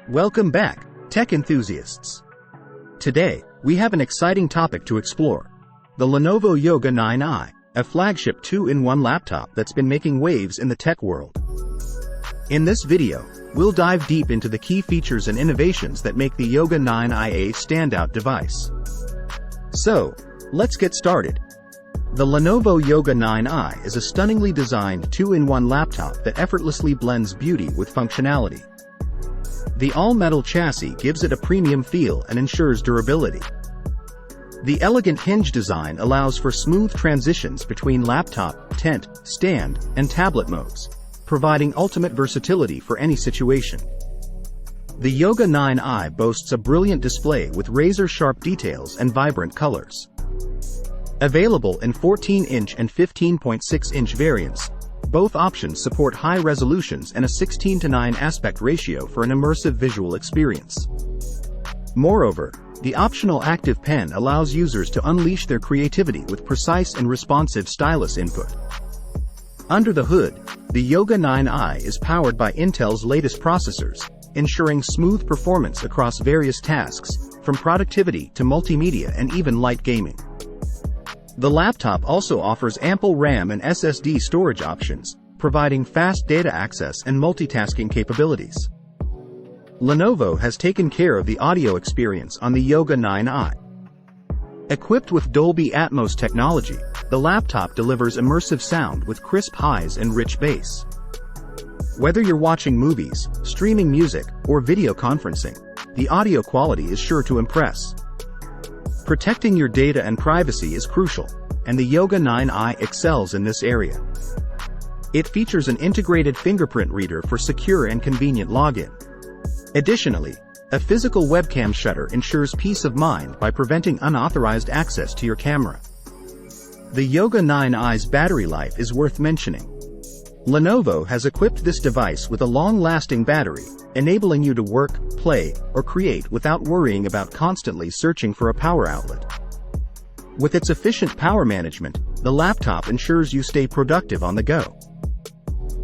Welcome back, tech enthusiasts. Today, we have an exciting topic to explore. The Lenovo Yoga 9i, a flagship 2-in-1 laptop that's been making waves in the tech world. In this video, we'll dive deep into the key features and innovations that make the Yoga 9i a standout device. So, let's get started. The Lenovo Yoga 9i is a stunningly designed 2-in-1 laptop that effortlessly blends beauty with functionality. The all-metal chassis gives it a premium feel and ensures durability. The elegant hinge design allows for smooth transitions between laptop, tent, stand, and tablet modes, providing ultimate versatility for any situation. The Yoga 9i boasts a brilliant display with razor-sharp details and vibrant colors. Available in 14-inch and 15.6-inch variants, both options support high resolutions and a 16:9 aspect ratio for an immersive visual experience. Moreover, the optional active pen allows users to unleash their creativity with precise and responsive stylus input. Under the hood, the Yoga 9i is powered by Intel's latest processors, ensuring smooth performance across various tasks, from productivity to multimedia and even light gaming. The laptop also offers ample RAM and SSD storage options, providing fast data access and multitasking capabilities. Lenovo has taken care of the audio experience on the Yoga 9i. Equipped with Dolby Atmos technology, the laptop delivers immersive sound with crisp highs and rich bass. Whether you're watching movies, streaming music, or video conferencing, the audio quality is sure to impress. Protecting your data and privacy is crucial, and the Yoga 9i excels in this area. It features an integrated fingerprint reader for secure and convenient login. Additionally, a physical webcam shutter ensures peace of mind by preventing unauthorized access to your camera. The Yoga 9i's battery life is worth mentioning. Lenovo has equipped this device with a long-lasting battery, enabling you to work, play, or create without worrying about constantly searching for a power outlet. With its efficient power management, the laptop ensures you stay productive on the go.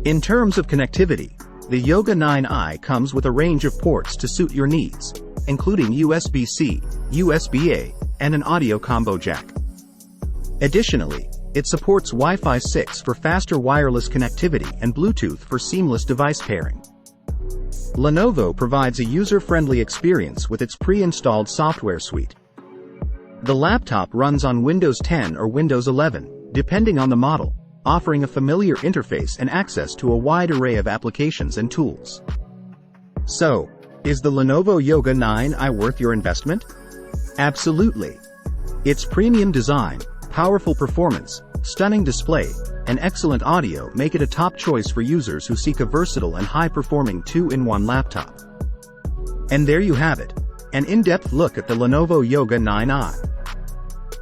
In terms of connectivity, the Yoga 9i comes with a range of ports to suit your needs, including USB-C, USB-A, and an audio combo jack. Additionally, it supports Wi-Fi 6 for faster wireless connectivity and Bluetooth for seamless device pairing. Lenovo provides a user-friendly experience with its pre-installed software suite. The laptop runs on Windows 10 or Windows 11, depending on the model, offering a familiar interface and access to a wide array of applications and tools. So, is the Lenovo Yoga 9i worth your investment? Absolutely. Its premium design, powerful performance, stunning display, and excellent audio make it a top choice for users who seek a versatile and high-performing 2-in-1 laptop. And there you have it, an in-depth look at the Lenovo Yoga 9i.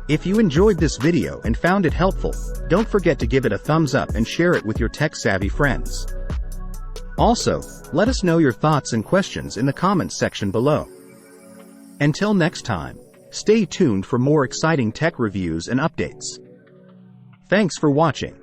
If you enjoyed this video and found it helpful, don't forget to give it a thumbs up and share it with your tech-savvy friends. Also, let us know your thoughts and questions in the comments section below. Until next time, stay tuned for more exciting tech reviews and updates. Thanks for watching.